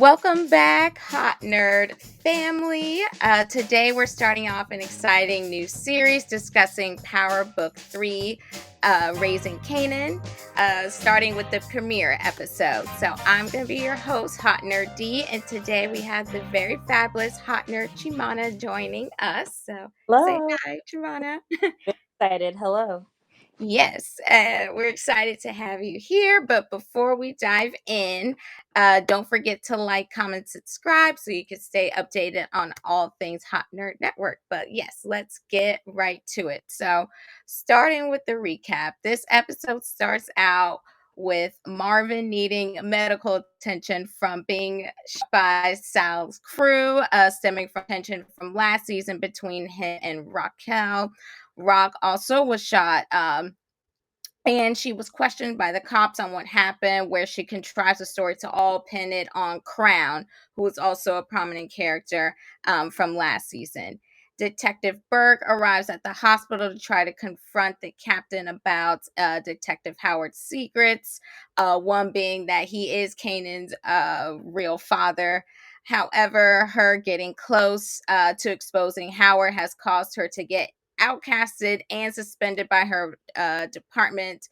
Welcome back, Hot Nerd family. Today we're starting off an exciting new series discussing Power Book 3, Raising Kanan, starting with the premiere episode. So I'm going to be your host, Hot Nerd D, and today we have the very fabulous Hot Nerd Chimana joining us. So say Hello. hi, Chimana. Excited. Hello. Yes, we're excited to have you here. But before we dive in, don't forget to like, comment, subscribe so you can stay updated on all things Hot Nerd Network. But yes, let's get right to it. So, starting with the recap, this episode starts out with Marvin needing medical attention from being shot by Sal's crew, stemming from tension from last season between him and Raquel. Rock also was shot. And she was questioned by the cops on what happened, where she contrives a story to all pin it on Crown, who was also a prominent character from last season. Detective Burke arrives at the hospital to try to confront the captain about Detective Howard's secrets, one being that he is Kanan's real father. However, her getting close to exposing Howard has caused her to get outcasted and suspended by her department.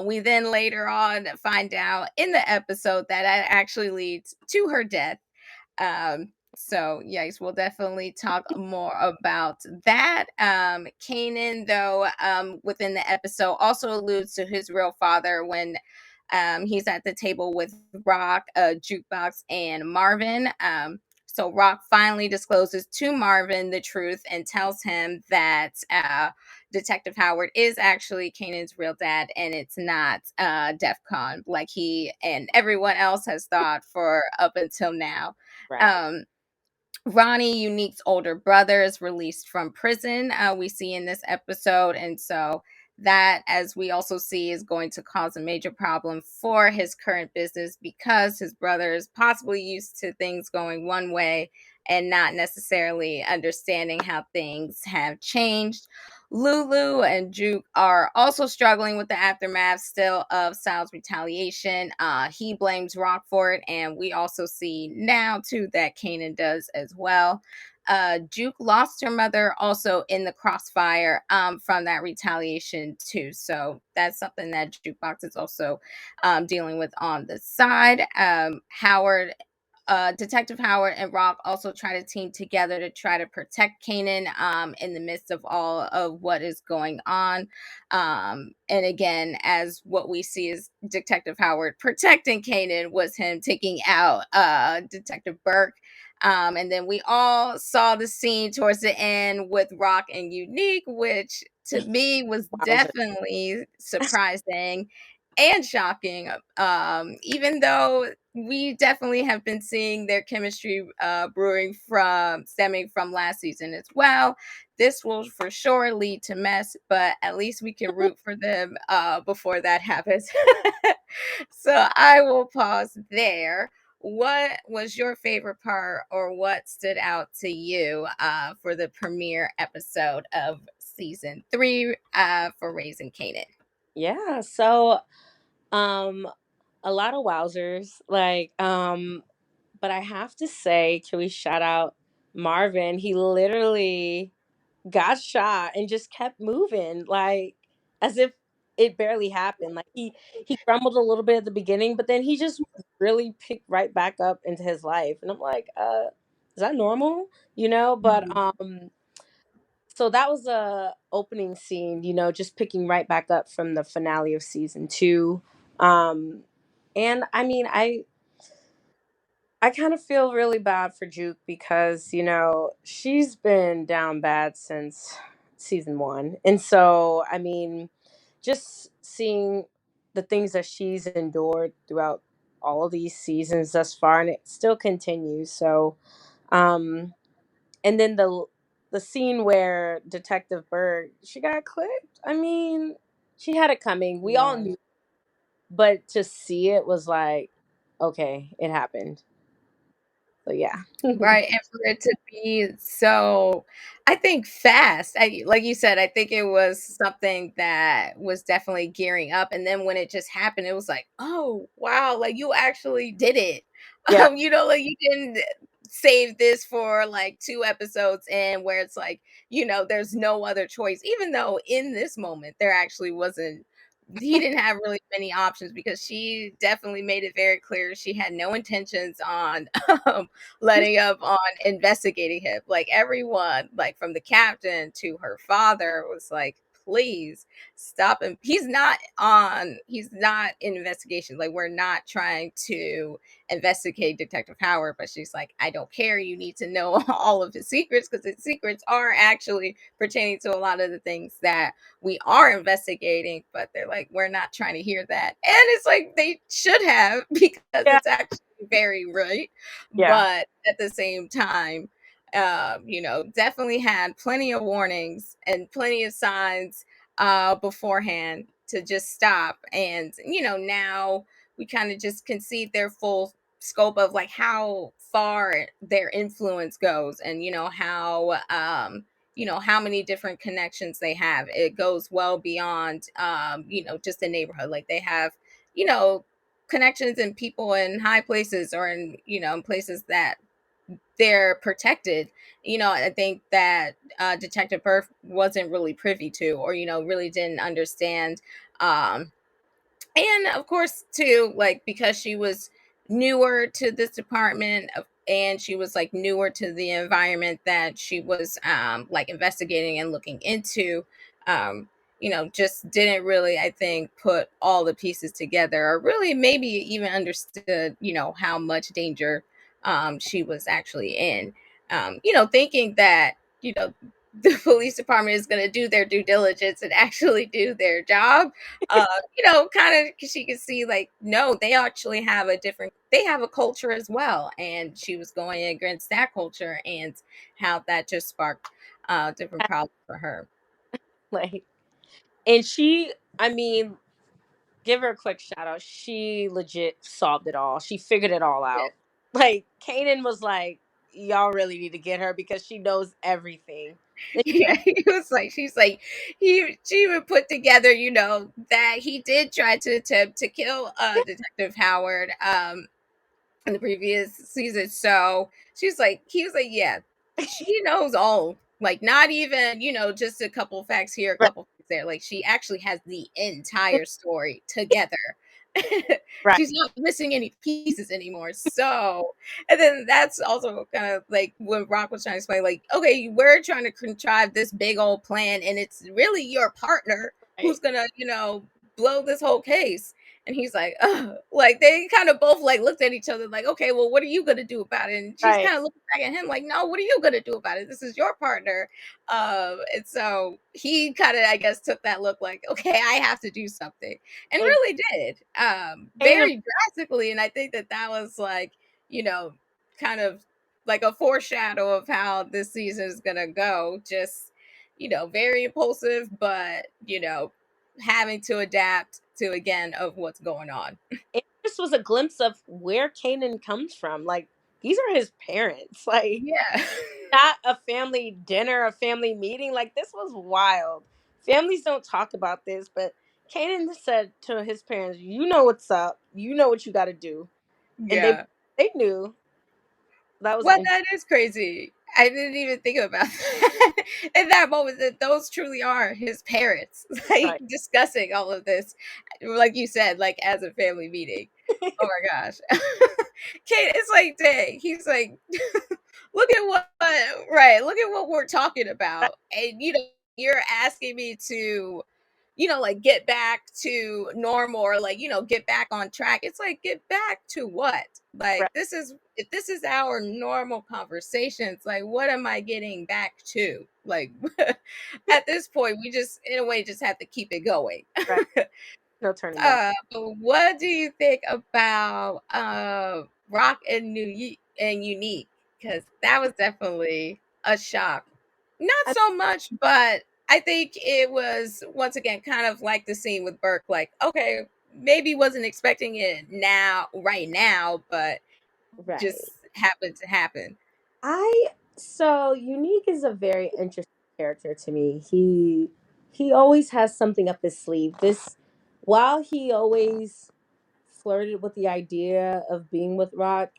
We then later on find out in the episode that it actually leads to her death. So yes, we'll definitely talk more about that. Kanan, though, within the episode also alludes to his real father when he's at the table with Rock, Jukebox, and Marvin. So Rock finally discloses to Marvin the truth and tells him that Detective Howard is actually Kanan's real dad, and it's not DEFCON like he and everyone else has thought for up until now. Right. Um, Ronnie, Unique's older brother, is released from prison. We see in this episode, and so that, as we also see, is going to cause a major problem for his current business because his brother is possibly used to things going one way and not necessarily understanding how things have changed. Lulu and Juke are also struggling with the aftermath still of Sal's retaliation. He blames Rock for it, and we also see now too that Kanan does as well. Juke lost her mother also in the crossfire from that retaliation too. So that's something that Jukebox is also dealing with on the side. Howard Detective Howard and Rock also try to team together to try to protect Kanan in the midst of all of what is going on. And again, as what we see is Detective Howard protecting Kanan was him taking out Detective Burke. And then we all saw the scene towards the end with Rock and Unique, which to me was Wowzer. definitely surprising and shocking. Even though we definitely have been seeing their chemistry brewing from stemming from last season as well. This will for sure lead to mess, but at least we can root for them before that happens. So I will pause there. What was your favorite part, or what stood out to you for the premiere episode of season 3 for Raising Kanan? Yeah. So, um, a lot of wowzers. But I have to say, can we shout out Marvin? He literally got shot and just kept moving, like as if it barely happened. Like he grumbled a little bit at the beginning, but then he just really picked right back up into his life. And I'm like, is that normal? But Mhm. so that was a opening scene, just picking right back up from the finale of season 2. um and I mean, I kind of feel really bad for Juke because she's been down bad since season 1. And so I mean, just seeing the things that she's endured throughout all of these seasons thus far, and it still continues. So um and then the scene where Detective Berg, she got clipped. I mean, she had it coming. We all Yeah. knew, but to see it was like, okay, it happened. So yeah. Right, and for it to be so, I think, fast. Like you said, I think it was something that was definitely gearing up, and then when it just happened, it was like, "Oh, wow, like, you actually did it." Yeah. Like you didn't save this for like 2 episodes in where it's like, there's no other choice, even though in this moment there actually wasn't. He didn't have really many options because she definitely made it very clear she had no intentions on letting up on investigating him. Like everyone, like from the captain to her father, was like, please stop him. He's not in investigation. Like, we're not trying to investigate Detective Howard, but she's like, I don't care. You need to know all of his secrets because his secrets are actually pertaining to a lot of the things that we are investigating. But they're like, we're not trying to hear that. And it's like they should have because Yeah. it's actually very right. Yeah. But at the same time, definitely had plenty of warnings and plenty of signs beforehand to just stop. And, now we kind of just can see their full scope of like how far their influence goes and, how many different connections they have. It goes well beyond, just the neighborhood. Like they have, you know, connections and people in high places or in, in places that they're protected. I think that Detective Burke wasn't really privy to, or really didn't understand. um and of course too, like because she was newer to this department and she was like newer to the environment that she was like investigating and looking into. Just didn't really, I think, put all the pieces together or really maybe even understood how much danger she was actually in. Thinking that the police department is going to do their due diligence and actually do their job. Kind of, she could see like, no, they actually have they have a culture as well. And she was going against that culture and how that just sparked different problems for her. Like, and she, I mean, give her a quick shout out. She legit solved it all. She figured it all Yeah. out. Like, Kanan was like, y'all really need to get her because she knows everything. Yeah, he was like, she's like, she would put together, that he did try to attempt to kill Detective Howard. In the previous season. So he was like, yeah, she knows all. Like, not even, just a couple facts here, a Right. couple facts there. Like, she actually has the entire story together. Right. She's not missing any pieces anymore. So, and then that's also kind of like when Rock was trying to explain, like, okay, we're trying to contrive this big old plan, and it's really your partner Right. who's gonna, blow this whole case. And he's like, ugh. Like they kind of both like looked at each other like, okay, well, what are you gonna do about it? And she's Right. kind of looking back at him like, no, what are you gonna do about it? This is your partner. And so he kind of, I guess, took that look like, okay, I have to do something, and And really did, Kanan, very drastically. And I think that that was like, you know, kind of like a foreshadow of how this season is gonna go. Just, very impulsive, but having to adapt to again of what's going on. it just was a glimpse of where Kanan comes from. Like, these are his parents. Like, Yeah. not a family dinner, a family meeting. Like, this was wild. Families don't talk about this, but Kanan said to his parents, "You know what's up. You know what you got to do," and Yeah. they knew. That was Well, that is crazy. I didn't even think about that in that moment, that those truly are his parents, like right. discussing all of this, like you said, like as a family meeting. Oh my gosh. Kate, it's like, dang, he's like, look at what, right, look at what we're talking about. And, you're asking me to, like get back to normal or like, get back on track. It's like, get back to what? Like, Right. if this is our normal conversations, like, what am I getting back to? Like, at this point, we just, in a way, just have to keep it going. Right. No turning back. But what do you think about Rock and Unique? Because that was definitely a shock. Not I, so much, but I think it was once again kind of like the scene with Burke. Like, okay, maybe wasn't expecting it right now, but right. just happened to happen. I so Unique is a very interesting character to me. He always has something up his sleeve. This while he always flirted with the idea of being with Rock,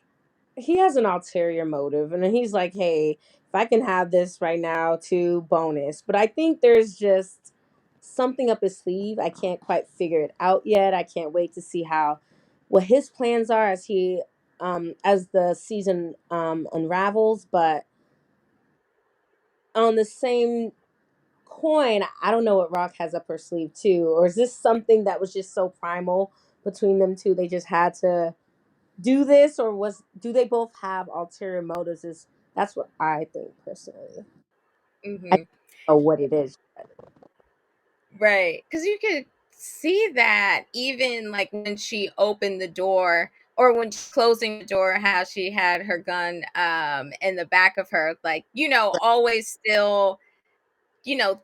he has an ulterior motive, and then he's like, hey, if I can have this right now too, bonus. But I think there's just something up his sleeve. I can't quite figure it out yet. I can't wait to see how what his plans are as he as the season unravels. But on the same coin, I don't know what Rock has up her sleeve too, or is this something that was just so primal between them two? They just had to do this, or was do they both have ulterior motives? Is that's what I think personally. I Hmm. don't know what it is. Right. Because you could see that even like when she opened the door or when she's closing the door, how she had her gun in the back of her, like, always still,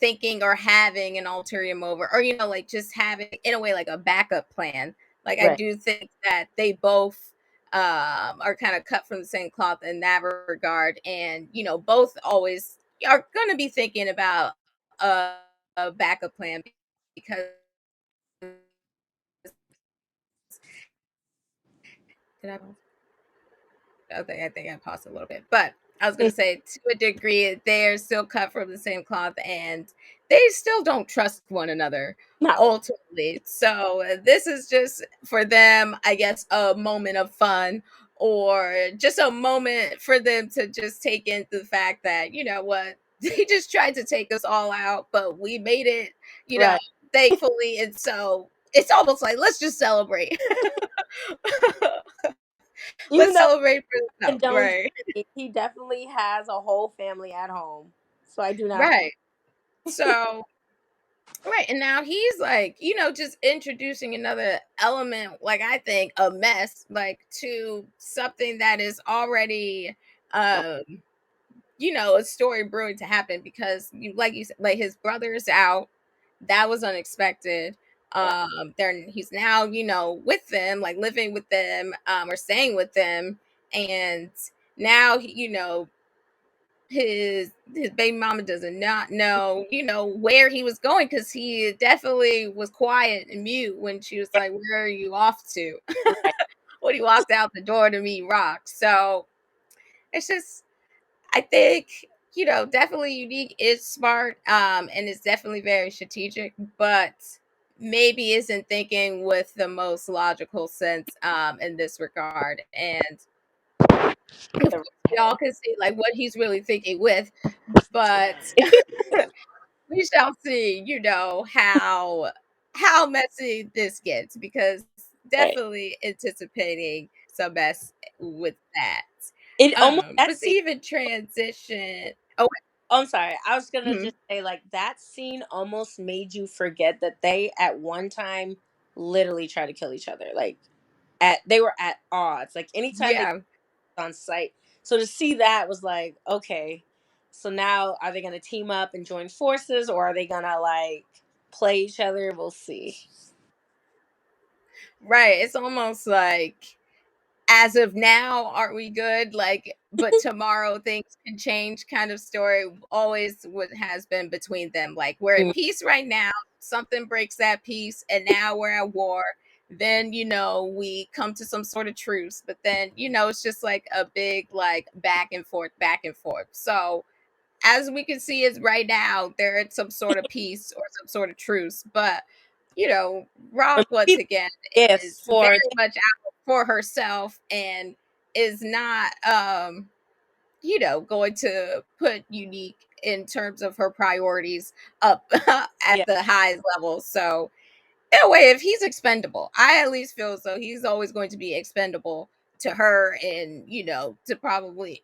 thinking or having an ulterior motive or, like just having in a way like a backup plan. Like I Right. do think that they both are kind of cut from the same cloth in that regard. And, both always are gonna be thinking about a, a backup plan because did I I think I paused a little bit, but I was Mm, gonna say to a degree they're still cut from the same cloth, and they still don't trust one another no. ultimately. So this is just for them, I guess, a moment of fun or just a moment for them to just take in the fact that what they just tried to take us all out, but we made it, you know, Right. thankfully, and so it's almost like let's just celebrate. Even Let's though celebrate for he the condones, right. he definitely has a whole family at home. So I do not. Right. So, right. And now he's like, just introducing another element, like I think a mess, like to something that is already, um, a story brewing to happen because, like you said, like his brother is out. That was unexpected. Yeah. He's now, with them, like living with them, or staying with them. And now, his baby mama does not know, where he was going because he definitely was quiet and mute when she was Right. like, "Where are you off to?" Right. When he walked out the door to meet Rock. So it's just, I think, definitely unique is smart, and it's definitely very strategic, but maybe isn't thinking with the most logical sense in this regard. And of The course, we all can see like what he's really thinking with, but we shall see, how messy this gets because right. definitely anticipating some mess with that. It almost that But to scene. even transition. Oh, I'm sorry. I was gonna mhm. just say like that scene almost made you forget that they at one time literally tried to kill each other. Like at they were at odds. Like anytime they Yeah, on site. So to see that was like, okay. So now are they gonna team up and join forces or are they gonna like play each other? We'll see. right. It's almost like as of now, aren't we good? Like, but tomorrow things can change kind of story. Always what has been between them. Like, we're at Mm, peace right now, something breaks that peace, and now we're at war. Then, we come to some sort of truce, but then, it's just like a big, like, back and forth, back and forth. So, as we can see is right now, they're at some sort of peace or some sort of truce. But, or Rock once maybe again if is very for much out for herself and is not going to put Unique in terms of her priorities up at yeah, the highest level. So in a way, if he's expendable, I at least feel as though he's always going to be expendable to her and to probably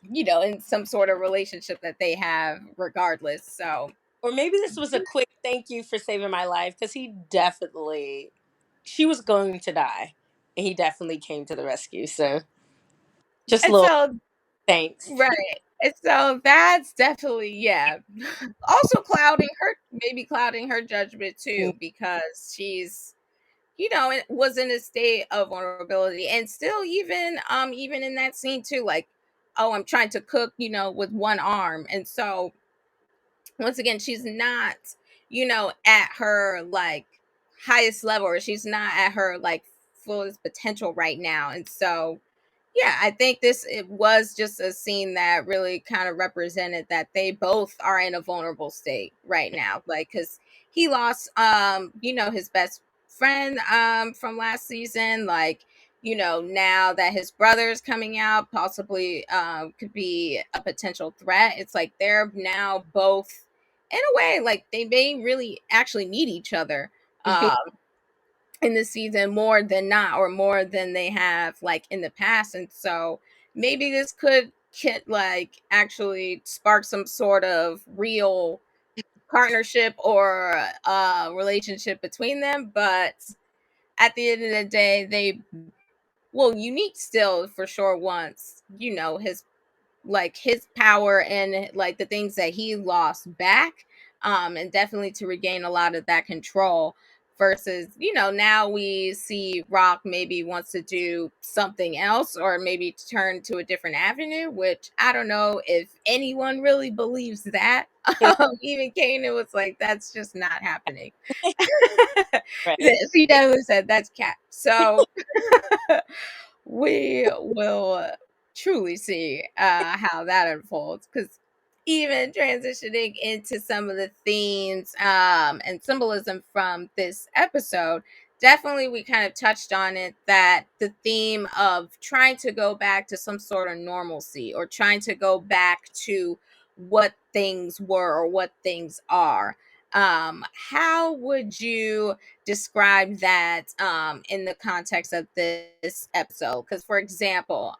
in some sort of relationship that they have regardless. So, or maybe this was a quick thank you for saving my life because he definitely she was going to die and he definitely came to the rescue. So just a and little so, thanks. right. And so that's definitely, yeah. Also maybe clouding her judgment Mm, too, because she's, it was in a state of vulnerability. And still even in that scene too, like, oh, I'm trying to cook, with one arm. And so once again, she's not, at her like highest level, or she's not at her like fullest potential right now. And so yeah, I think this it was just a scene that really kind of represented that they both are in a vulnerable state right now. Like, because he lost, his best friend from last season. Like, now that his brother's coming out, possibly could be a potential threat. It's like they're now both, in a way, like they may really actually need each other. Um, in the season more than not, or more than they have like in the past. And so maybe this could like actually spark some sort of real partnership or relationship between them. But at the end of the day, they, well, Unique still for sure wants, his power and like the things that he lost back, and definitely to regain a lot of that control. Versus, now we see Rock maybe wants to do something else, or maybe turn to a different avenue, which I don't know if anyone really believes that. Even Kanan was like, that's just not happening. Right. He definitely said that's cap. So we will truly see how that unfolds, because even transitioning into some of the themes and symbolism from this episode, definitely we kind of touched on it, that the theme of trying to go back to some sort of normalcy, or trying to go back to what things were or what things are. How would you describe that in the context of this episode? Because, for example,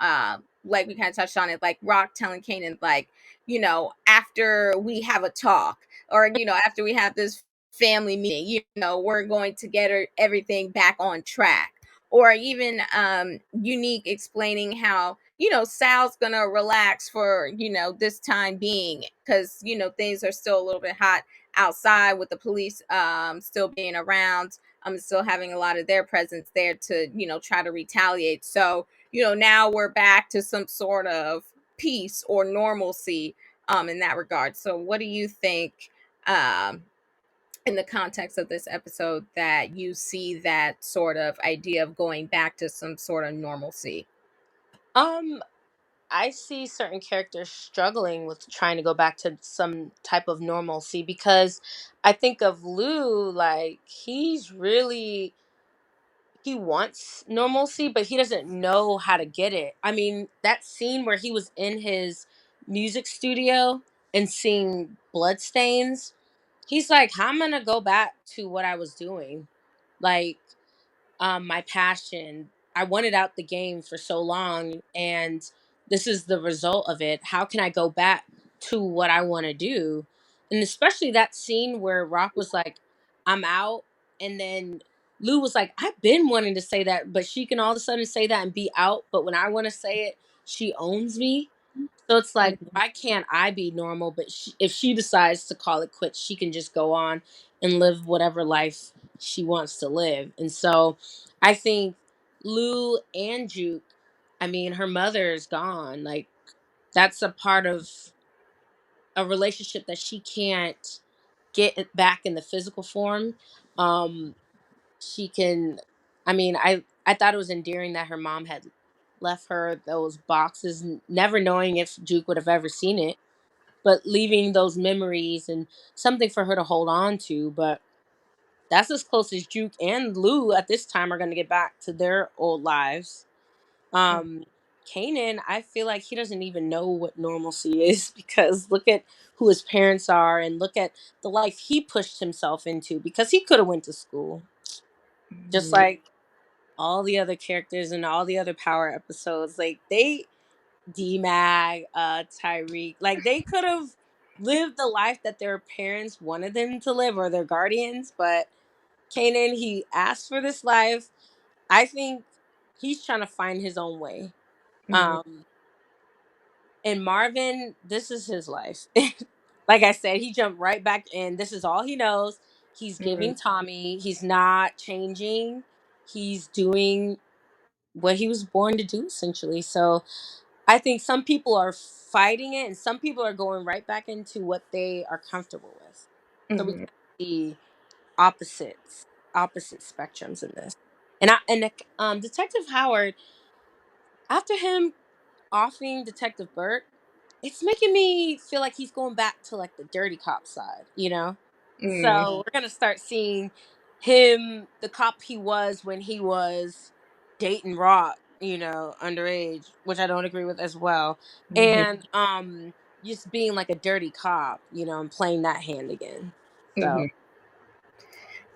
like we kind of touched on it, like Rock telling Kanan, like, after we have a talk, or, after we have this family meeting, we're going to get everything back on track. Or even Unique explaining how, Sal's gonna relax for, this time being, because, things are still a little bit hot outside with the police still being around, still having a lot of their presence there to, try to retaliate. So, now we're back to some sort of peace or normalcy in that regard. So what do you think um in the context of this episode, that you see that sort of idea of going back to some sort of normalcy? Um, I see certain characters struggling with trying to go back to some type of normalcy because I think of Lou, like he wants normalcy, but he doesn't know how to get it. I mean, that scene where he was in his music studio and seeing bloodstains, he's like, how am I gonna go back to what I was doing? Like, my passion. I wanted out the game for so long, and this is the result of it. How can I go back to what I want to do? And especially that scene where Rock was like, I'm out. And then Lou was like, I've been wanting to say that, but she can all of a sudden say that and be out. But when I want to say it, she owns me. So it's like, Mhm. why can't I be normal? But if she decides to call it quits, she can just go on and live whatever life she wants to live. And so I think Lou and Juke, I mean, her mother is gone. Like, that's a part of a relationship that she can't get it back in the physical form. Um, she can, I mean, I thought it was endearing that her mom had left her those boxes, never knowing if Juke would have ever seen it, but leaving those memories and something for her to hold on to. But that's as close as Juke and Lou at this time are going to get back to their old lives. Um, Kanan, I feel like he doesn't even know what normalcy is because look at who his parents are and look at the life he pushed himself into because he could have went to school just Mhm. like all the other characters and all the other Power episodes. Like they D-Mag, Tyreek, like they could have lived the life that their parents wanted them to live or their guardians, but Kanan, he asked for this life. I think he's trying to find his own way. Mhm. Um, and Marvin, this is his life. Like I said, he jumped right back in. This is all he knows. He's Mhm. giving Tommy. He's not changing. He's doing what he was born to do, essentially. So I think some people are fighting it, and some people are going right back into what they are comfortable with. So we Mhm. can see opposites, opposite spectrums in this. And Detective Howard, after him offing Detective Burke, it's making me feel like he's going back to like the dirty cop side, you know? Mm, So we're gonna start seeing him, the cop he was when he was dating Rock, you know, underage, which I don't agree with as well. mhm, And just being like a dirty cop, you know, and playing that hand again. So mhm.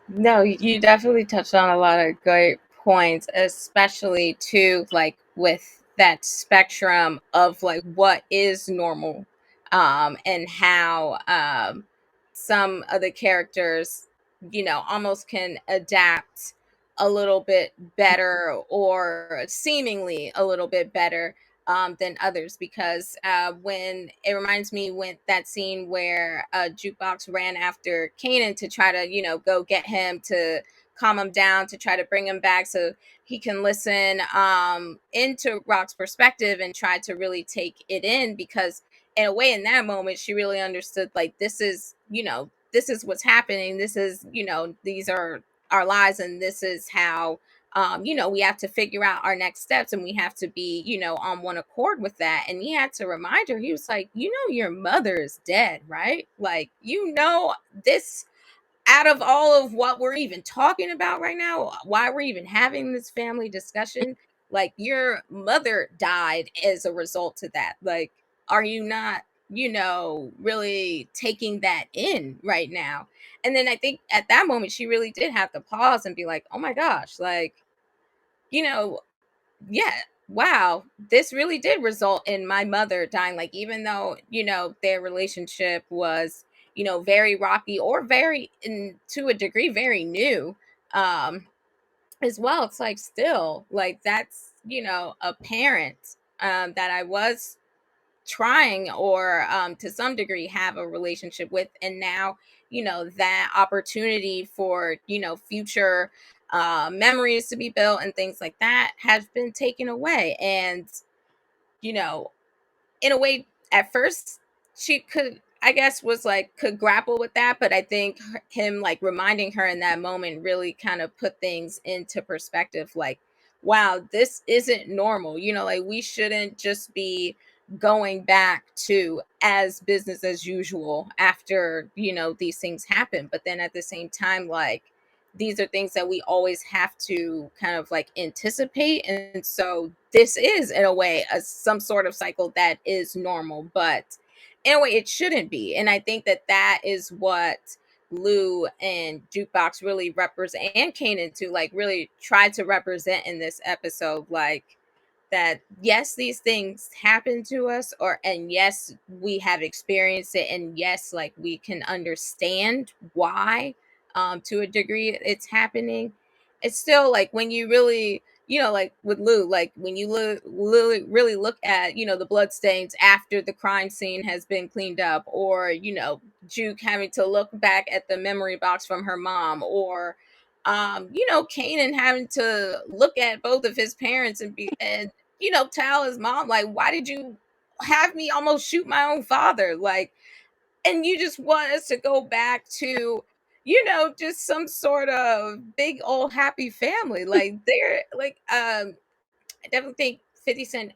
No, you definitely touched on a lot of great points, especially too, like with that spectrum of like what is normal, and how some of the characters, almost can adapt a little bit better or seemingly a little bit better than others, because when it reminds me when that scene where Jukebox ran after Kanan to try to, go get him to calm him down, to try to bring him back so he can listen into Rock's perspective and try to really take it in, because in a way in that moment she really understood, like, this is what's happening, this is, these are our lives, and this is how we have to figure out our next steps, and we have to be, on one accord with that. And he had to remind her, he was like, your mother is dead, right? Like, this, out of all of what we're even talking about right now, why we're even having this family discussion, like, your mother died as a result to that. Like, are you not, really taking that in right now? And then I think at that moment, she really did have to pause and be like, oh my gosh, like, you know, yeah, wow, this really did result in my mother dying. Like, even though, their relationship was, very rocky, or very, to a degree, very new, um, as well. It's like, still, like, that's, a parent that I was trying, or to some degree have a relationship with, and now, that opportunity for, future memories to be built and things like that has been taken away. And, you know in a way, at first, she could, I guess, was like, could grapple with that, but I think him, like, reminding her in that moment really kind of put things into perspective, like, wow, this isn't normal, like, we shouldn't just be going back to as business as usual after, these things happen. But then at the same time, like, these are things that we always have to kind of like anticipate, and so this is, in a way, some sort of cycle that is normal, but in a way it shouldn't be. And I think that that is what Lou and Jukebox really represent, and Kanan too, like, really tried to represent in this episode, like, that yes, these things happen to us, or and yes, we have experienced it, and yes, like, we can understand why to a degree it's happening. It's still like, when you really, like with Lou, like, when you really look at, the blood stains after the crime scene has been cleaned up, or, Juke having to look back at the memory box from her mom, or Kanan having to look at both of his parents and tell his mom, like, why did you have me almost shoot my own father? Like, and you just want us to go back to, just some sort of big old happy family. Like, they're like, I definitely think 50 Cent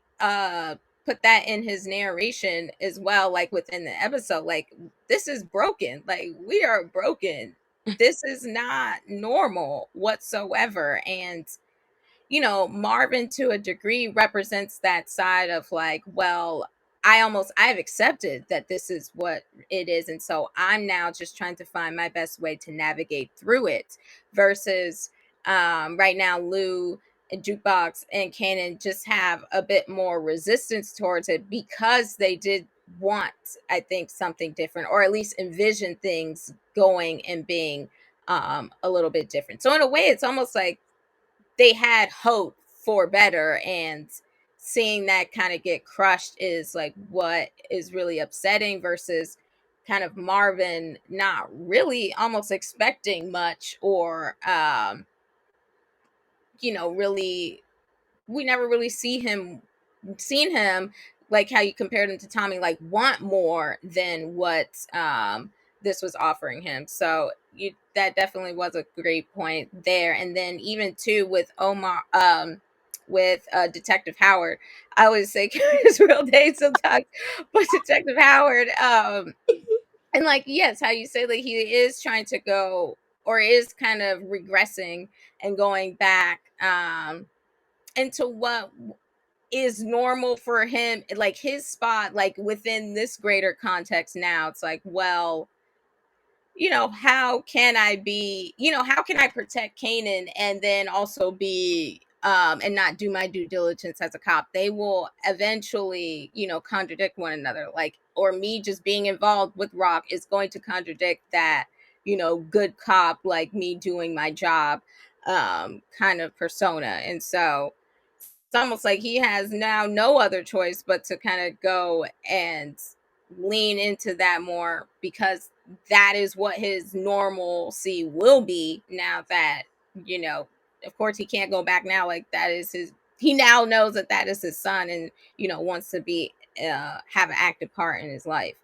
put that in his narration as well, like, within the episode. Like, this is broken. Like, we are broken. This is not normal whatsoever. And Marvin, to a degree, represents that side of, like, well, I've accepted that this is what it is. And so I'm now just trying to find my best way to navigate through it, versus right now, Lou and Jukebox and Kanan just have a bit more resistance towards it, because they did want, I think, something different, or at least envision things going and being a little bit different. So in a way, it's almost like they had hope for better, and seeing that kind of get crushed is like what is really upsetting, versus kind of Marvin not really almost expecting much, or really, we never really seen him, like how you compared him to Tommy, like, want more than what this was offering him. So that definitely was a great point there. And then even too with Omar, with Detective Howard, I always say his real name sometimes, but Detective Howard, and like yes, how you say like he is trying to go or is kind of regressing and going back into what is normal for him, like his spot, like within this greater context. Now it's like, well, how can I be, how can I protect Kanan and then also be and not do my due diligence as a cop? They will eventually, contradict one another. Like, or me just being involved with Rock is going to contradict that, good cop, like me doing my job, kind of persona. And so it's almost like he has now no other choice but to kind of go and lean into that more, because that is what his normalcy will be now that, you know, of course he can't go back now. Like that is his, he now knows that that is his son and, wants to be, have an active part in his life.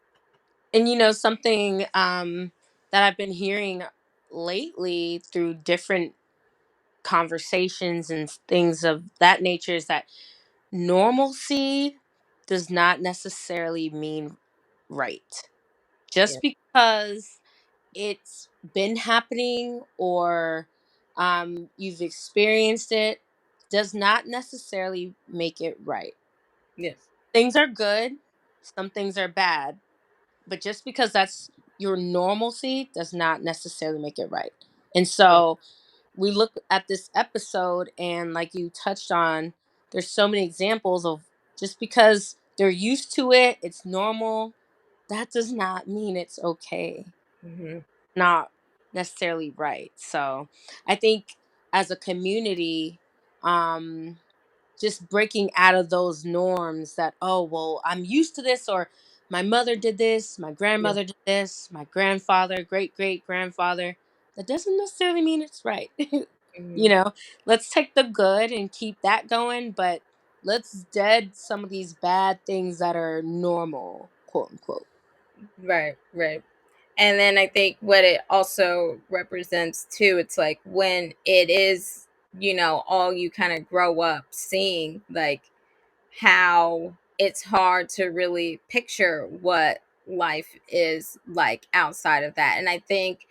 And something that I've been hearing lately through different conversations and things of that nature is that normalcy does not necessarily mean right. Yeah. Just because it's been happening or you've experienced it does not necessarily make it right. Yes. Things are good, some things are bad, but just because that's your normalcy does not necessarily make it right. And Right. so we look at this episode, and like you touched on, there's so many examples of just because they're used to it, it's normal, that does not mean it's okay, Hmm. not necessarily right. So I think as a community, um just breaking out of those norms that, oh well, I'm used to this, or my mother did this, my Yeah. grandmother did this, my grandfather, great great grandfather, that doesn't necessarily mean it's right. you Hmm. know let's take the good and keep that going, but let's dead some of these bad things that are normal, quote unquote. Right. Right. And then I think what it also represents too, it's like when it is, all you kind of grow up seeing, like how it's hard to really picture what life is like outside of that. And I think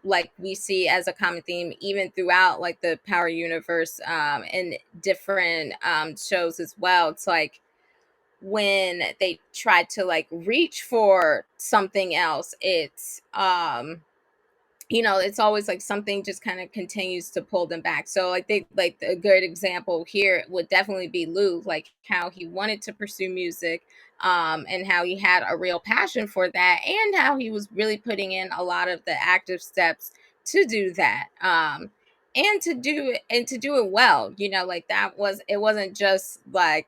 like we see as a common theme even throughout like the Power universe, and different shows as well, it's like when they try to like reach for something else, it's always like something just kind of continues to pull them back. So like they, like a good example here would definitely be Lou, like how he wanted to pursue music, and how he had a real passion for that, and how he was really putting in a lot of the active steps to do that, and to do it well. Like that was, it wasn't just like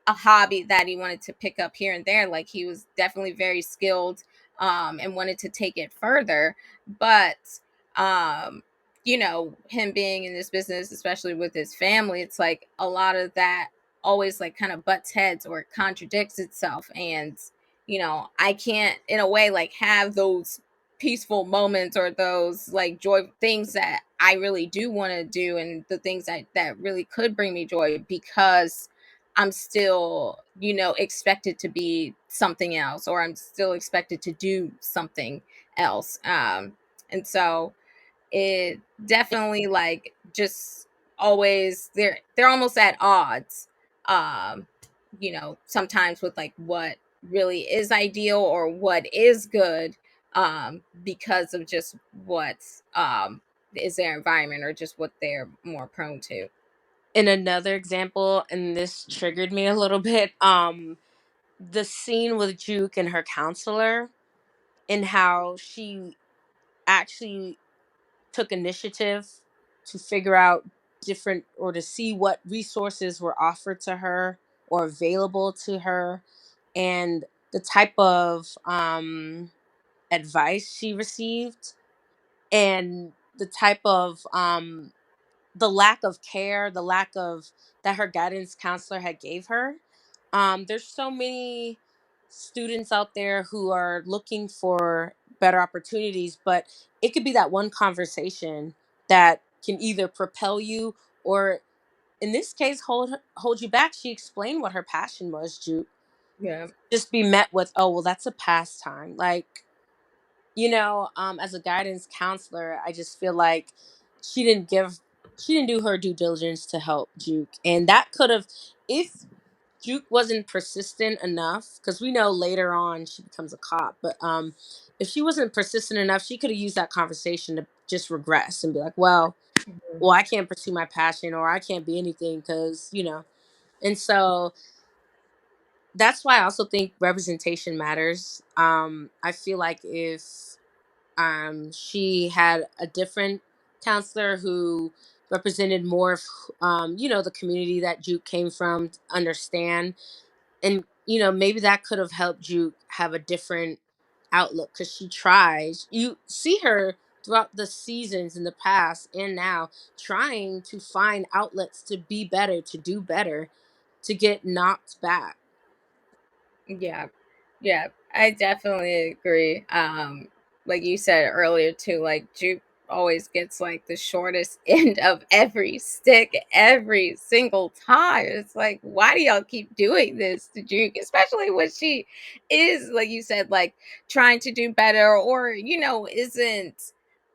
a hobby that he wanted to pick up here and there. Like he was definitely very skilled, and wanted to take it further. But him being in this business, especially with his family, it's like a lot of that always like kind of butts heads or contradicts itself. And I can't in a way like have those peaceful moments or those like joy things that I really do want to do, and the things that really could bring me joy, because I'm still, expected to be something else, or I'm still expected to do something else. And so it definitely like just always, they're almost at odds, um sometimes with like what really is ideal or what is good, because of just what's is their environment or just what they're more prone to. In another example, and this triggered me a little bit, the scene with Juke and her counselor, and how she actually took initiative to figure out different, or to see what resources were offered to her or available to her, and the type of advice she received, and the type of the lack of care, the lack of that her guidance counselor had gave her. There's so many students out there who are looking for better opportunities, but it could be that one conversation that can either propel you or, in this case, hold you back. She explained what her passion was, Juke. Yeah. Just be met with, oh, well, that's a pastime. Like, as a guidance counselor, I just feel like she didn't give she didn't do her due diligence to help Juke. And that could have, if Juke wasn't persistent enough, because we know later on she becomes a cop, but if she wasn't persistent enough, she could have used that conversation to just regress and be like, Mhm. well, I can't pursue my passion, or I can't be anything because, and so that's why I also think representation matters. I feel like if she had a different counselor who represented more of the community that Juke came from, to understand, and maybe that could have helped Juke have a different outlook, because she tries, you see her throughout the seasons in the past and now, trying to find outlets to be better, to do better, to get knocked back. Yeah. Yeah. I definitely agree. Like you said earlier too, like Juke always gets like the shortest end of every stick every single time. It's like, why do y'all keep doing this to Juke? Especially when she is, like you said, like trying to do better or, isn't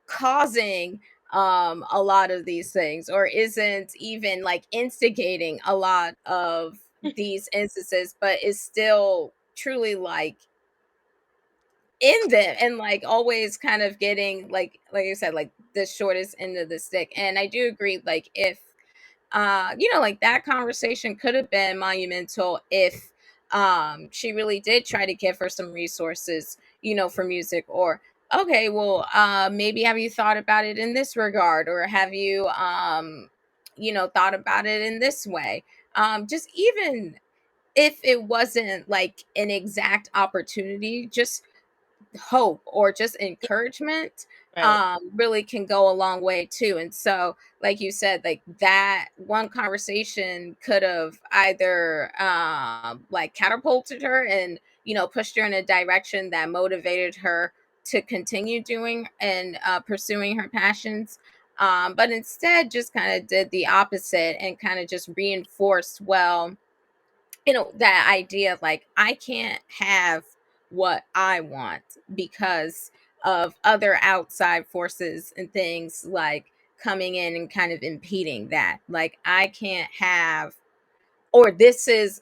causing a lot of these things or isn't even like instigating a lot of these instances, but is still truly like in them and like always kind of getting like you said, like the shortest end of the stick. And I do agree, like if like that conversation could have been monumental if she really did try to give her some resources, for music, or okay, well, maybe have you thought about it in this regard, or have you thought about it in this way, just even if it wasn't like an exact opportunity, just hope or just Yeah, encouragement right. really can go a long way too. And so, like you said, like that one conversation could have either like catapulted her and pushed her in a direction that motivated her to continue doing and pursuing her passions, but instead just kind of did the opposite and kind of just reinforced, well, that idea of like I can't have what I want because of other outside forces and things like coming in and kind of impeding that. Like I can't have, or this is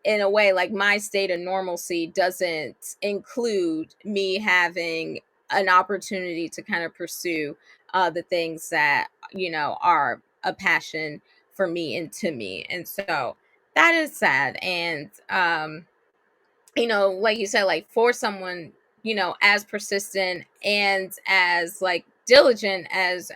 in a way, like my state of normalcy doesn't include me having an opportunity to kind of pursue the things that are a passion for me and to me. And so that is sad. And like you said, like for someone, as persistent and as like diligent as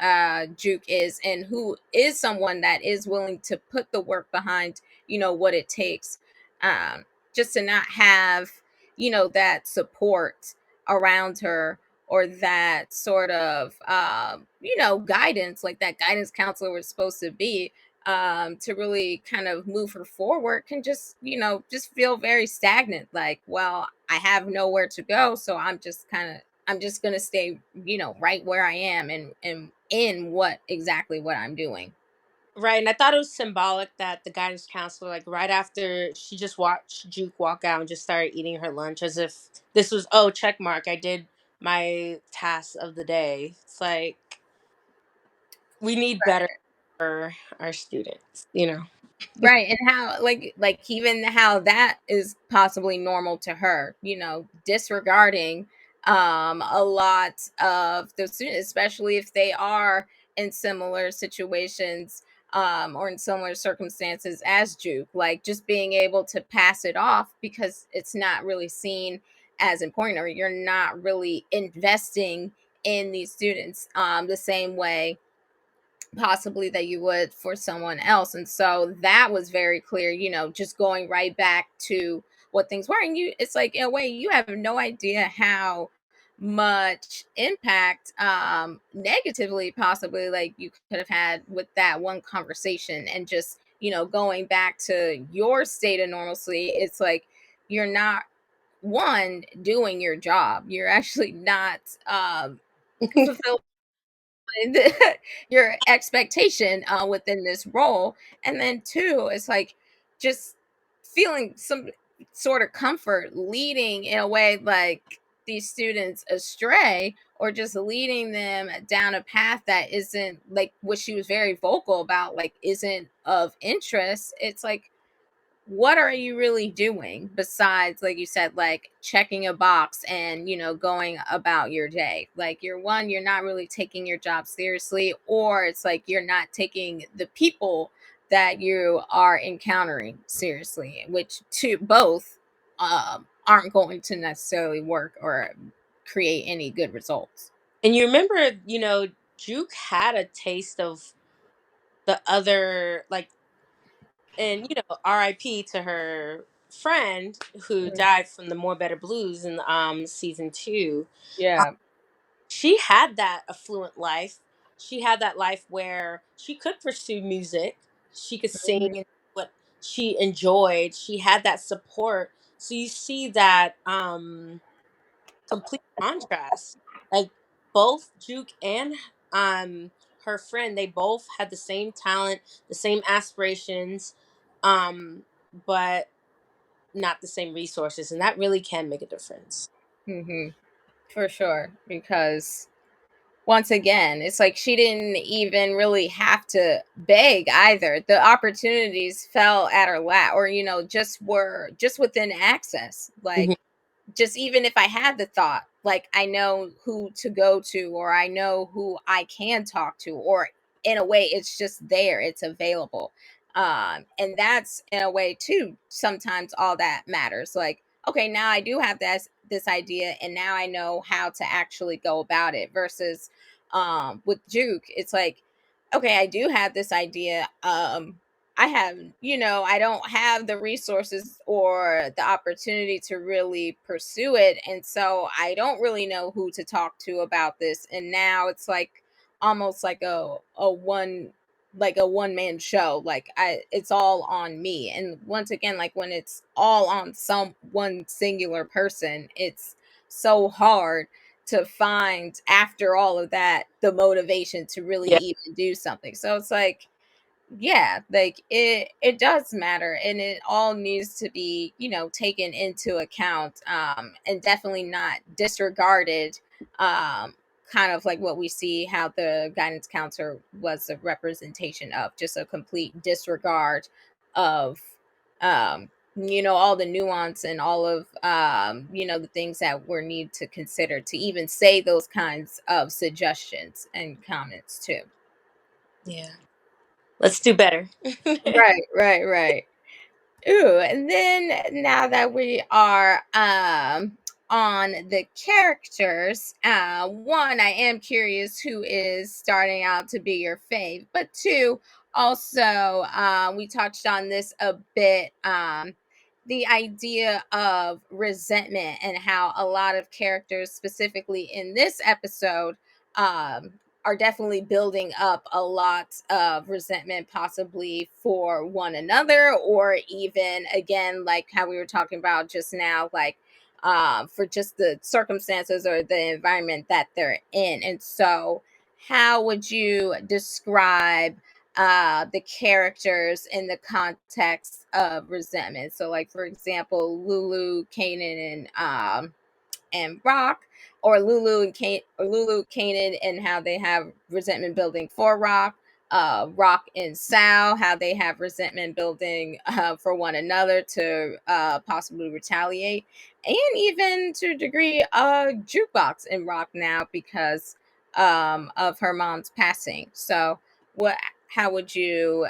Juke is, and who is someone that is willing to put the work behind, what it takes, um, just to not have, that support around her or that sort of, guidance, like that guidance counselor was supposed to be, to really kind of move her forward, can just just feel very stagnant, like, well, I have nowhere to go, so I'm just gonna stay right where I am and in what I'm doing. Right, and I thought it was symbolic that the guidance counselor, like right after she just watched Juke walk out and just started eating her lunch, as if this was, oh, check mark, I did my task of the day. It's like we need better for our students. Right, and how like even how that is possibly normal to her, disregarding a lot of the students, especially if they are in similar situations or in similar circumstances as Juke, like just being able to pass it off because it's not really seen as important, or you're not really investing in these students the same way possibly that you would for someone else. And so that was very clear, just going right back to what things were. And it's like, in a way, you have no idea how much impact negatively possibly like you could have had with that one conversation. And just going back to your state of normalcy, it's like you're not one, doing your job. You're actually not fulfilling your expectation within this role. And then two, it's like just feeling some sort of comfort leading in a way like these students astray, or just leading them down a path that isn't like what she was very vocal about, like isn't of interest. It's like, what are you really doing besides, like you said, like checking a box and going about your day? Like, you're not really taking your job seriously, or it's like you're not taking the people that you are encountering seriously, which to both aren't going to necessarily work or create any good results. And you remember, Juke had a taste of the other, like, and R.I.P. to her friend who Mhm. died from the More Better Blues in season 2. Uh, Yeah. she had that affluent life. She had that life where she could pursue music. She could sing Mhm. and what she enjoyed. She had that support. So you see that complete contrast. Like both Juke and her friend, they both had the same talent, the same aspirations, um, but not the same resources, and that really can make a difference. Mhm. For sure, because once again, it's like she didn't even really have to beg either. The opportunities fell at her lap, or just were just within access. Mhm. Like, just even if I had the thought, like I know who to go to, or I know who I can talk to, or in a way it's just there, it's available. And that's in a way too, sometimes all that matters. Like, okay, now I do have this idea, and now I know how to actually go about it, versus with Juke, it's like, okay, I do have this idea. I have, I don't have the resources or the opportunity to really pursue it. And so I don't really know who to talk to about this. And now it's like almost like a one man show. Like, it's all on me. And once again, like when it's all on some one singular person, it's so hard to find, after all of that, the motivation to really Yeah, even do something. So it's like, yeah, like it does matter, and it all needs to be taken into account, and definitely not disregarded. Kind of like what we see how the guidance counselor was a representation of, just a complete disregard of all the nuance and all of the things that were need to consider to even say those kinds of suggestions and comments too. yeah. Let's do better. Right, right, right. Ooh, and then now that we are on the characters, one, I am curious who is starting out to be your fave, but two, also, we touched on this a bit, the idea of resentment and how a lot of characters, specifically in this episode, um are definitely building up a lot of resentment, possibly for one another, or even, again, like how we were talking about just now, like for just the circumstances or the environment that they're in. And so, how would you describe the characters in the context of resentment? So, like, for example, Lulu, Kanan, and Rock, or Lulu, Kanan, and how they have resentment building for Rock. Rock and Sal, how they have resentment building for one another to possibly retaliate, and even to a degree, Jukebox and Rock now because of her mom's passing. So, what? How would you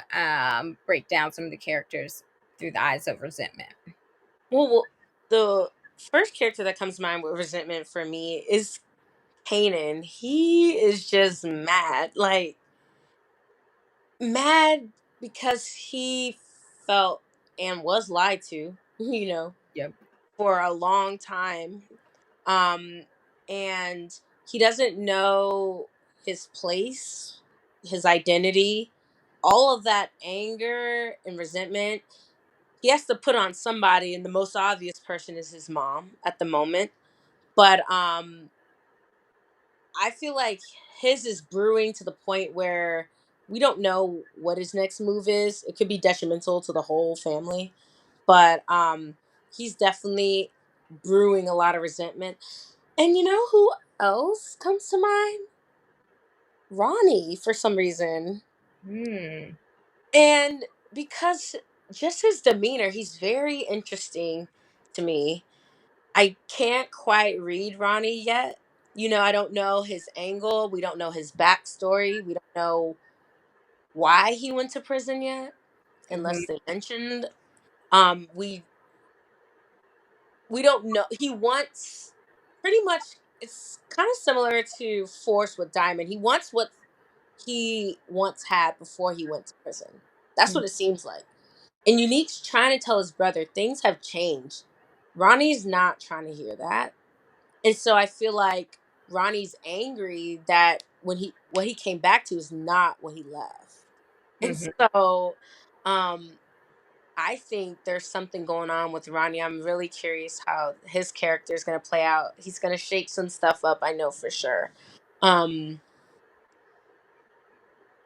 break down some of the characters through the eyes of resentment? Well, the first character that comes to mind with resentment for me is Kanan. He is just mad. Like, mad because he felt and was lied to, Yep. for a long time. Um, and he doesn't know his place, his identity, all of that anger and resentment. he has to put on somebody, and the most obvious person is his mom at the moment. But I feel like his is brewing to the point where we don't know what his next move is. It could be detrimental to the whole family, but he's definitely brewing a lot of resentment. And you know who else comes to mind? Ronnie, for some reason. Hmm. And because just his demeanor, he's very interesting to me. I can't quite read Ronnie yet. I don't know his angle. We don't know his backstory. We don't know why he went to prison yet, Hmm. unless they mentioned. We don't know. He wants pretty much. It's kind of similar to Force with Diamond. He wants what he once had before he went to prison. That's what it seems like. And Unique's trying to tell his brother things have changed. Ronnie's not trying to hear that. And so I feel like Ronnie's angry that when he what he came back to is not what he left. And Hmm. so um I think there's something going on with Ronnie. I'm really curious how his character is going to play out. He's going to shake some stuff up, I know for sure. Um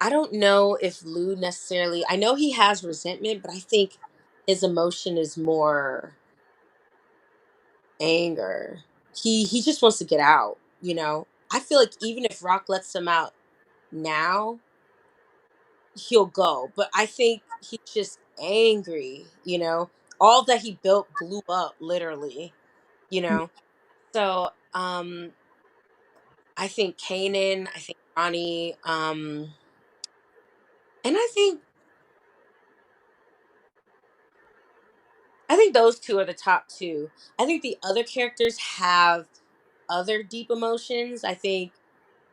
I don't know if Lou necessarily, I know he has resentment, but I think his emotion is more anger. He just wants to get out. I feel like even if Rock lets him out now, he'll go. But I think he's just angry. All that he built blew up literally. So I think Kanan, I think Ronnie, and I think those two are the top two. I think the other characters have other deep emotions. I think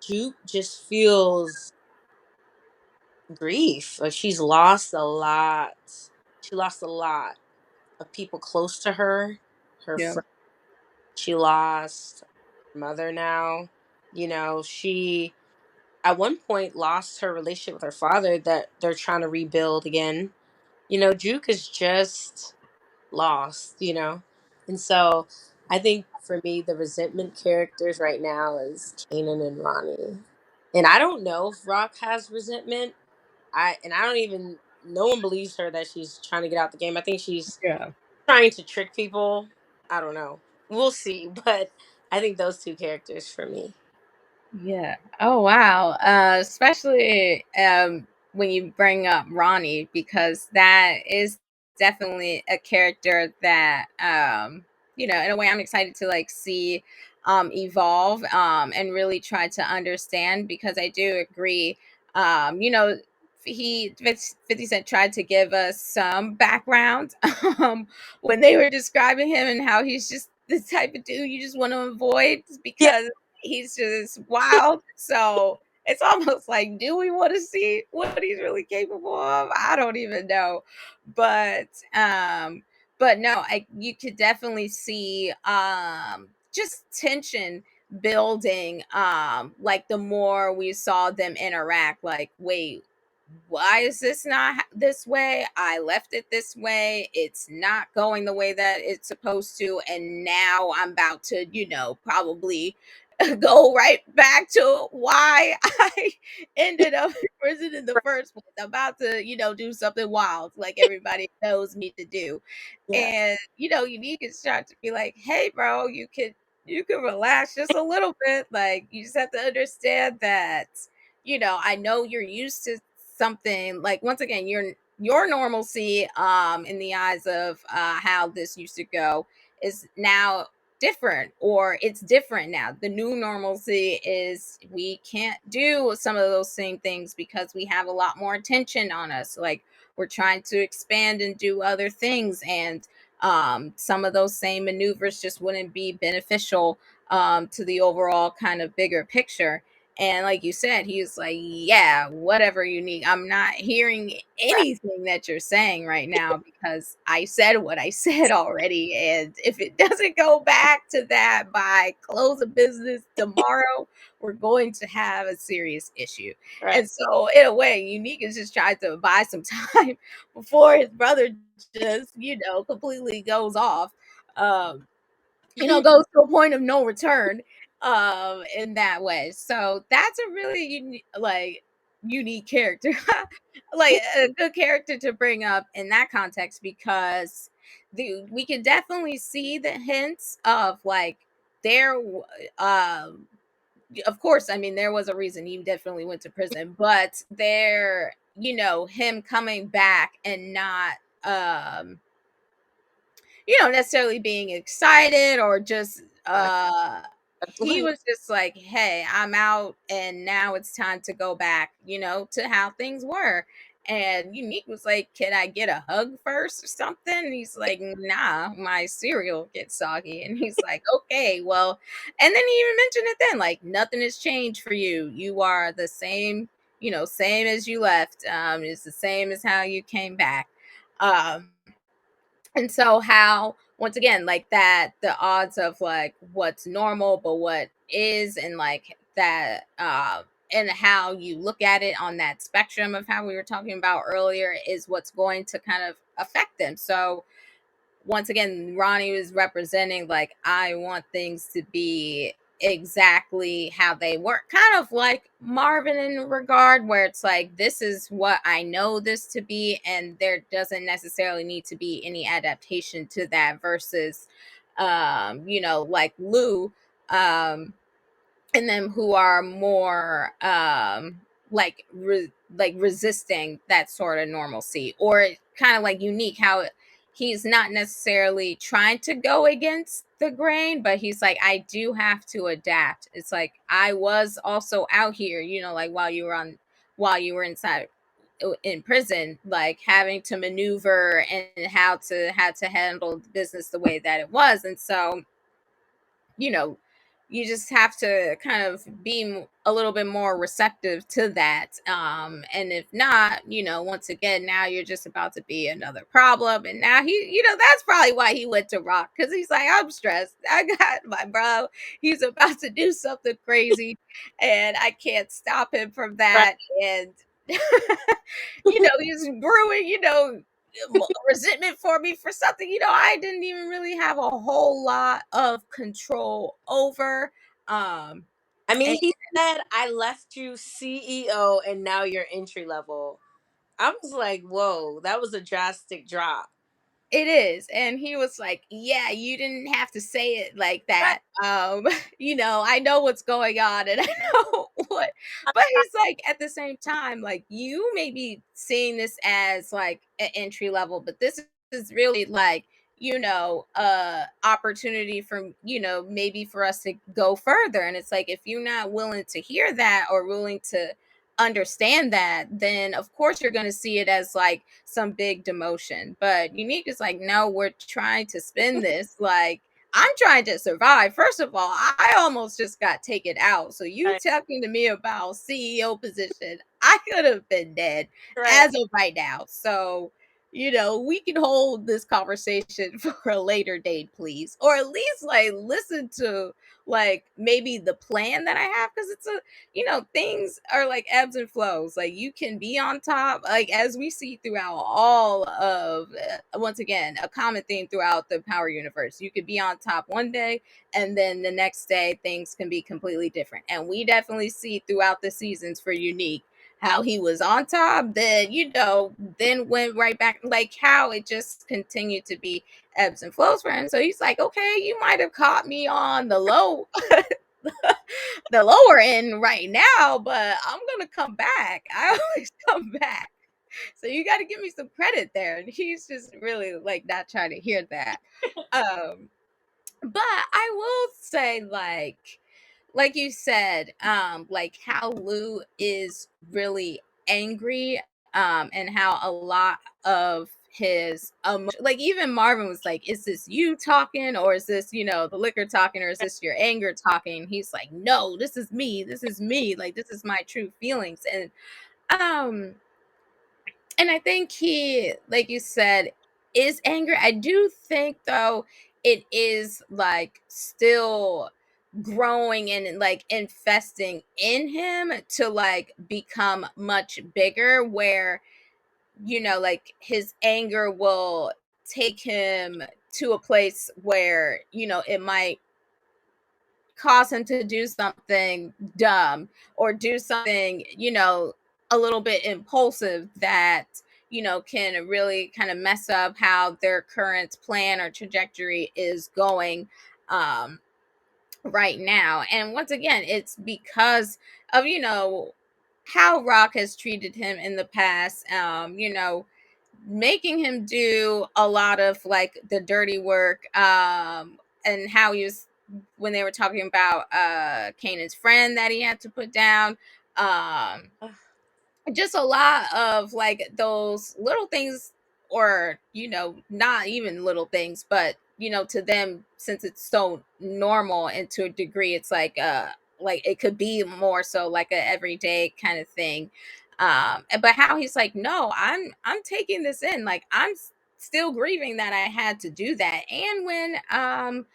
Juke just feels grief. Like she's lost a lot. She lost a lot of people close to her. Her Yeah. friend. She lost her mother now. She at one point lost her relationship with her father that they're trying to rebuild again. Juke is just lost. And so I think for me, the resentment characters right now is Kanan and Ronnie. And I don't know if Rock has resentment. I don't even no one believes her that she's trying to get out the game. I think she's Yeah. trying to trick people. I don't know. We'll see. But I think those two characters for me. Yeah. Oh wow. Especially when you bring up Ronnie, because that is definitely a character that in a way I'm excited to like see evolve and really try to understand, because I do agree. You know, 50 Cent tried to give us some background um when they were describing him, and how he's just the type of dude you just want to avoid Yeah. because he's just wild. So it's almost like, do we want to see what he's really capable of? I don't even know. But but no, you could definitely see just tension building, like the more we saw them interact, like, wait, why is this not this way? I left it this way. It's not going the way that it's supposed to. And now I'm about to, probably go right back to why I ended up in prison in the first place. I'm about to, do something wild like everybody knows me to do. Yeah. And, you need to start to be like, hey, bro, you can relax just a little bit. Like, you just have to understand that, I know you're used to something like, once again, your normalcy in the eyes of how this used to go is now different, or it's different now. The new normalcy is we can't do some of those same things because we have a lot more attention on us. Like, we're trying to expand and do other things, and some of those same maneuvers just wouldn't be beneficial to the overall kind of bigger picture. And like you said, he was like, yeah, whatever you need. I'm not hearing Right. anything that you're saying right now because I said what I said already. And if it doesn't go back to that by close of business tomorrow, we're going to have a serious issue. Right. And so, in a way, Unique is just trying to buy some time before his brother just, completely goes off. Um, goes to a point of no return in that way. So that's a really unique character. Like a good character to bring up in that context because we can definitely see the hints of like there um of course, I mean there was a reason he definitely went to prison, but there, him coming back and not um necessarily being excited or just he was just like, "Hey, I'm out and now it's time to go back, to how things were." And Unique was like, "Can I get a hug first or something?" And he's like, "Nah, my cereal gets soggy." And he's like, "Okay, well." And then he even mentioned it then, like, "Nothing has changed for you. You are the same, same as you left. It's the same as how you came back." Um and so how once again like that the odds of like what's normal but what is and like that and how you look at it on that spectrum of how we were talking about earlier is what's going to kind of affect them. So once again, Ronnie was representing like I want things to be exactly how they work, kind of like Marvin in regard where it's like this is what I know this to be, and there doesn't necessarily need to be any adaptation to that versus like Lou um and them who are more like resisting that sort of normalcy or kind of like Unique how he's not necessarily trying to go against the grain but he's like I do have to adapt. It's like I was also out here, like while you were inside in prison, like having to maneuver and how to handle the business the way that it was. And so you know, you just have to kind of be a little bit more receptive to that. And if not, once again, now you're just about to be another problem. And now that's probably why he went to rock because he's like, I'm stressed. I got my bro. He's about to do something crazy and I can't stop him from Right. that. And, he's brewing, resentment for me for something I didn't even really have a whole lot of control over. um I mean, and he said, I left you CEO and now you're entry level. I was like, whoa, that was a drastic drop. it is. And he was like, "Yeah, you didn't have to say it like Right. that." I know what's going on and I know what, but he's like, at the same time, like, you may be seeing this as like an entry level, but this is really like, opportunity for, maybe for us to go further. And it's like, if you're not willing to hear that or willing to understand that, then of course you're going to see it as like some big demotion. But Unique is like, no, we're trying to spin this like I'm trying to survive. First of all, I almost just got taken out. So you Right. talking to me about CEO position, I could have been dead Right. as of right now. So, we can hold this conversation for a later date, please. Or at least like listen to like maybe the plan that I have because it's a things are like ebbs and flows. Like you can be on top, like as we see throughout all of, once again, a common theme throughout the Power universe. You could be on top one day, and then the next day things can be completely different. And we definitely see throughout the seasons for Unique how he was on top, then then went right back, like how it just continued to be ebbs and flows for him. So he's like, okay, you might have caught me on the low the lower end right now, but I'm gonna come back. I always come back. So you got to give me some credit there. And he's just really like not trying to hear that. Um, but I will say, like you said, like how Lou is really angry, and how a lot of his like even Marvin was like, is this you talking or is this, the liquor talking or is this your anger talking? He's like, no, this is me, like this is my true feelings. Um and I think he, like you said, is angry. I do think though it is like still growing and like infesting in him to like become much bigger where like his anger will take him to a place where, it might cause him to do something dumb or do something, a little bit impulsive that, can really kind of mess up how their current plan or trajectory is going right now. And once again, it's because of, how Rock has treated him in the past. Making him do a lot of like the dirty work, and how he was, when they were talking about Kanan's friend that he had to put down, um Ugh. just a lot of like those little things, or not even little things, but to them, since it's so normal, and to a degree it's like it could be more so like a everyday kind of thing. But how he's like, no, I'm taking this in, like still grieving that I had to do that. And when um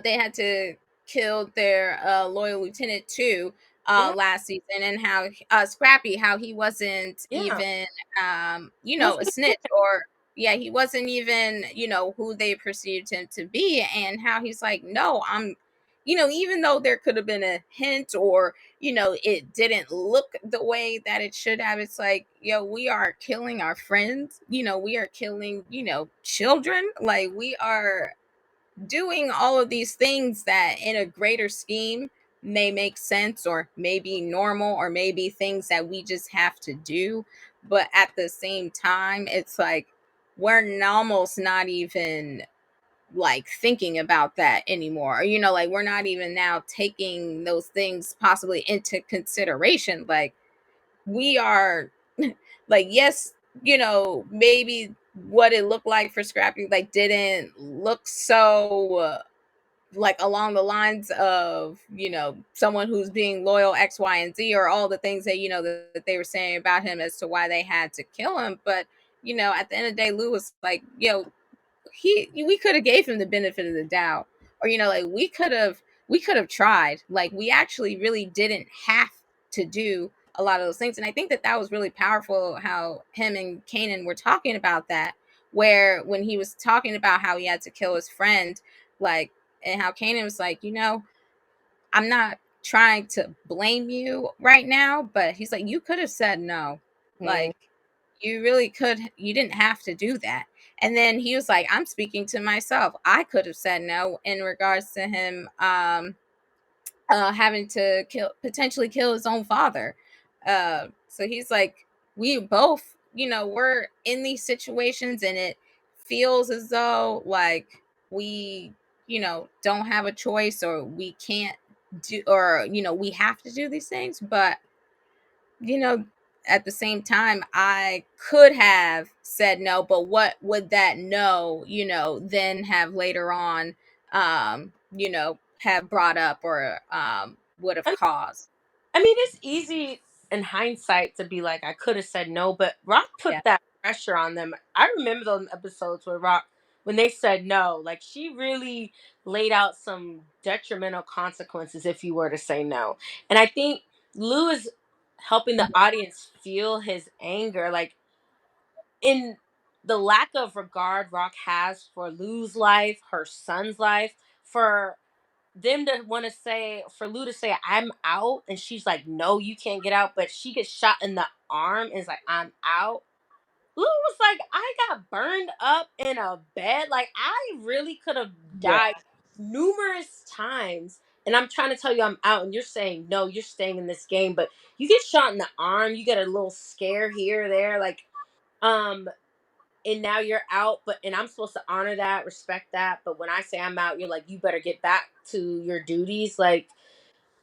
they had to kill their loyal lieutenant too, Yeah, last season, and how Scrappy, how he wasn't yeah. even He a wasn't snitch, or yeah, he wasn't even who they perceived him to be, and how he's like, no, I'm, even though there could have been a hint, or it didn't look the way that it should have, it's like, we are killing our friends, we are killing children, like we are doing all of these things that in a greater scheme may make sense, or maybe normal, or maybe things that we just have to do. But at the same time, it's like we're almost not even like thinking about that anymore. Or, like we're not even now taking those things possibly into consideration. Like we are like, yes, maybe what it looked like for Scrappy like didn't look so like along the lines of someone who's being loyal X, Y, and Z, or all the things that that they were saying about him as to why they had to kill him. But at the end of the day, Lou was like, we could have gave him the benefit of the doubt, or like we could have tried, like we actually really didn't have to do a lot of those things. And I think that that was really powerful, how him and Kanan were talking about that, where when he was talking about how he had to kill his friend, like, and how Kanan was like, I'm not trying to blame you right now, but he's like, you could have said no. mm, Like, you really could, you didn't have to do that. And then he was like, I'm speaking to myself. I could have said no in regards to him having to potentially kill his own father. So he's like, we both, we're in these situations, and it feels as though like we, don't have a choice, or we can't do, or we have to do these things. But you know, at the same time, I could have said no, but what would that no, then have later on, have brought up, or would have I, caused? I mean, it's easy in hindsight to be like, I could have said no, but Rock Yeah. put that pressure on them. I remember those episodes where Rock, when they said no, like she really laid out some detrimental consequences if you were to say no. And I think Lou is helping the audience feel his anger, like in the lack of regard Rock has for Lou's life, her son's life, for them to want to say, for Lou to say I'm out, and she's like, no, you can't get out, but she gets shot in the arm and is like, I'm out. Lou was like, I got burned up in a bed, like I really could have Yeah. died numerous times, and I'm trying to tell you I'm out, and you're saying no, you're staying in this game, but you get shot in the arm, you get a little scare here or there, like um and now you're out, but and I'm supposed to honor that, respect that, but when I say I'm out, you're like, you better get back to your duties, like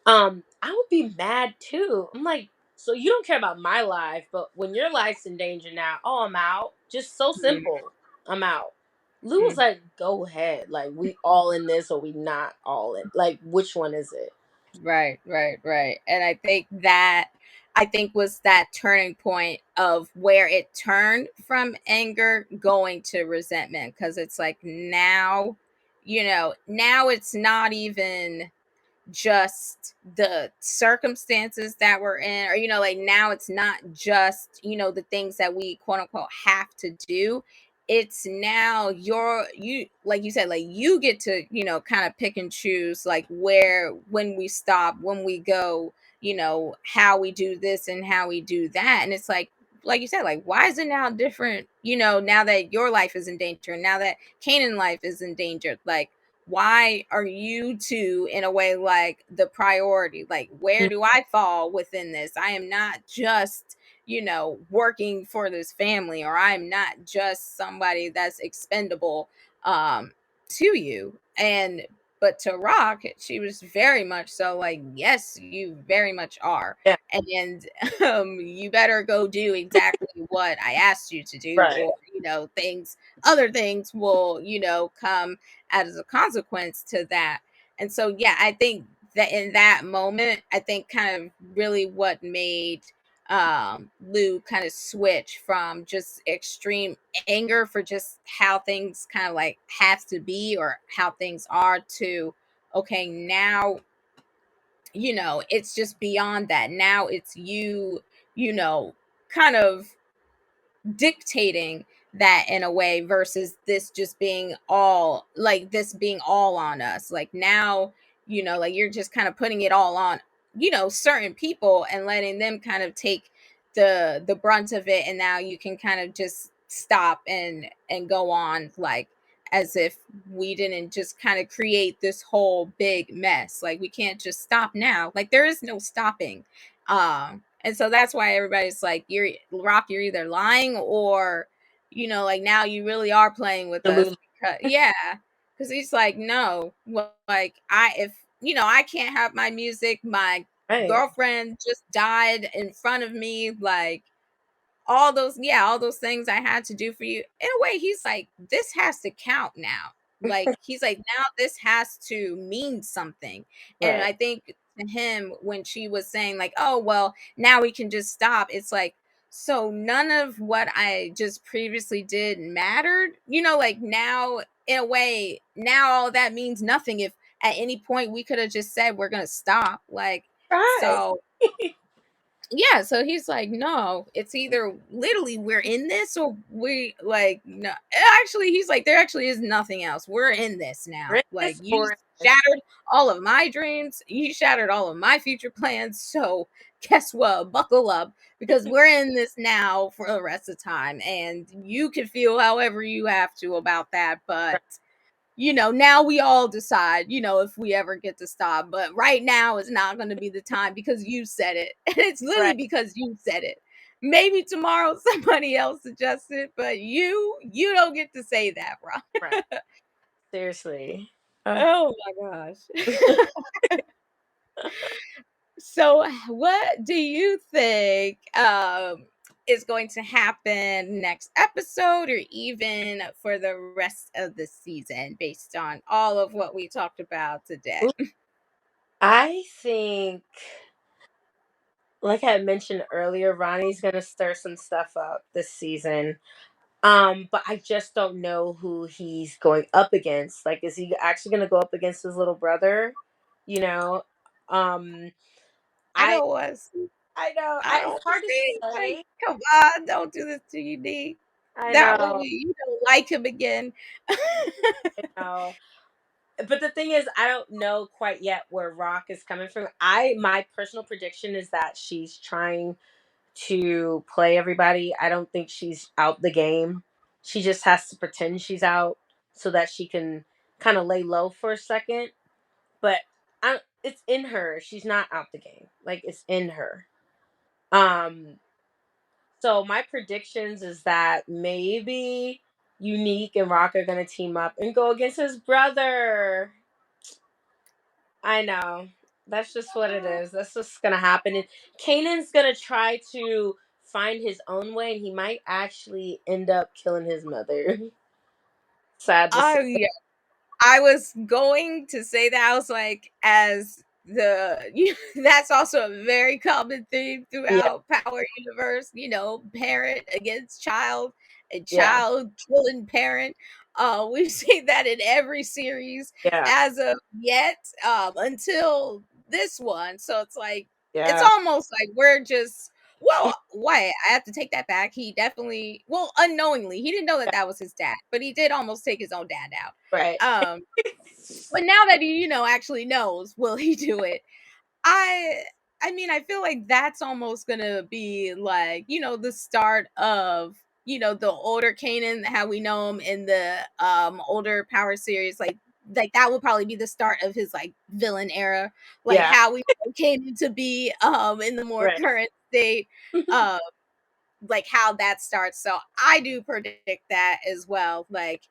I would be mad too. I'm like, so you don't care about my life, but when your life's in danger now, oh, I'm out, just so simple, I'm out. Lou was Mhm. like, go ahead, like we all in this or we not all in, like which one is it? Right, right, right. And I think was that turning point of where it turned from anger going to resentment, because it's like now, now it's not even just the circumstances that we're in, or like now it's not just the things that we quote unquote have to do. It's now you like you said, like you get to kind of pick and choose, like where, when we stop, when we go, how we do this and how we do that. And it's like you said, like why is it now different, now that your life is in danger, now that Kanan life is in danger? Like why are you two in a way like the priority? Like where Mm, do I fall within this? I am not just working for this family, or I'm not just somebody that's expendable to you. And but to Rock, she was very much so like, yes, you very much are. yeah, And you better go do exactly what I asked you to do, right. or other things will come as a consequence to that. And so, yeah, I think that in that moment, I think kind of really what made Lou kind of switch from just extreme anger for just how things kind of like have to be, or how things are, to okay, now it's just beyond that. Now it's you know kind of dictating that in a way, versus this just being all like this being all on us. Like now, like you're just kind of putting it all on certain people and letting them kind of take the brunt of it. And now you can kind of just stop and go on, like as if we didn't just kind of create this whole big mess. Like we can't just stop now. Like there is no stopping. And so that's why everybody's like, you're Rock, you're either lying, or like now you really are playing with The us. Lulu, Because yeah, because he's like, no, well, like if I can't have my music, my right, girlfriend just died in front of me, like all those things I had to do for you. In a way, he's like, this has to count now. Like he's like, now this has to mean something. And right, I think to him, when she was saying like, oh well, now we can just stop, it's like, so none of what I just previously did mattered, like now, in a way, now all that means nothing. If at any point we could have just said we're gonna stop, like, right, so yeah, so he's like, no, it's either literally we're in this, or we like no. Actually, he's like, there actually is nothing else. We're in this we're in now. Like this you for this. shattered all of my dreams, you shattered all of my future plans. So guess what? Buckle up, because we're in this now for the rest of the time, and you can feel however you have to about that. But Right, now we all decide, if we ever get to stop. But right now is not going to be the time, because you said it. And it's literally right, because you said it. Maybe tomorrow somebody else suggests it, but you don't get to say that, bro. right. Seriously. Oh my gosh. So what do you think is going to happen next episode, or even for the rest of the season, based on all of what we talked about today? I think, like I mentioned earlier, Ronnie's gonna stir some stuff up this season. But I just don't know who he's going up against. Like, is he actually gonna go up against his little brother? You know, um, I I don't want to see. I know I don't it's want to hard to see. Like, say. come on, don't do this to you, D. I That will know, be, like him again. I know. But the thing is, I don't know quite yet where Rock is coming from. My personal prediction is that she's trying to play everybody. I don't think she's out the game. She just has to pretend she's out so that she can kind of lay low for a second. But it's in her. She's not out the game. Like, it's in her. Um so my predictions is that maybe Unique and Rock are gonna team up and go against his brother. I know. That's just what it is. That's just gonna happen. And Kanan's gonna try to find his own way, and he might actually end up killing his mother. Sad to say. Oh yeah, I was going to say that. I was like, as that's also a very common theme Yeah, throughout Power Universe. Parent against child, and yeah, child killing parent. We've seen that in every series Yeah. as of yet, until this one. So it's like it's Yeah. almost like we're just well, wait, I have to take that back. He definitely, well, unknowingly, he didn't know that Yeah. that was his dad, but he did almost take his own dad out. Right. Um, but now that he, actually knows, will he do it? I I mean, I feel like that's almost gonna be like, the start of, the older Kanan, how we know him in the older Power series, like that would probably be the start of his like villain era, like Yeah. how we know Kanan to be in the more Right. current state, uh like how that starts. So I do predict that as well. Like,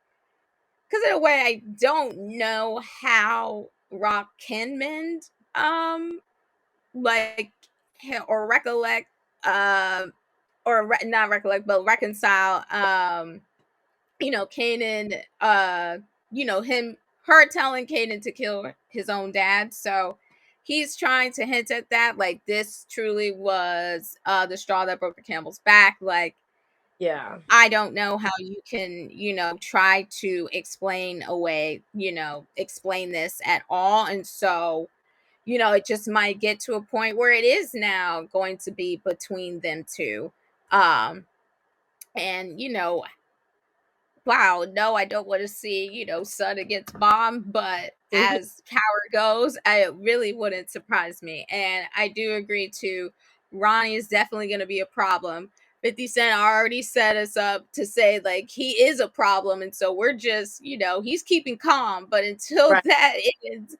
because in a way I don't know how Rock can mend like or recollect not recollect but reconcile Kanan him her telling Kanan to kill his own dad. So he's trying to hint at that, like this truly was the straw that broke the camel's back. Like Yeah. I don't know how you can, try to explain away, explain this at all. And so it just might get to a point where it is now going to be between them two. Um, and wow, no, I don't want to see, son against mom, but Mhm. as power goes, it really wouldn't surprise me. And I do agree too, Ronnie is definitely going to be a problem. 50 Cent already set us up to say like he is a problem. And so we're just, he's keeping calm. But until Right. that ends,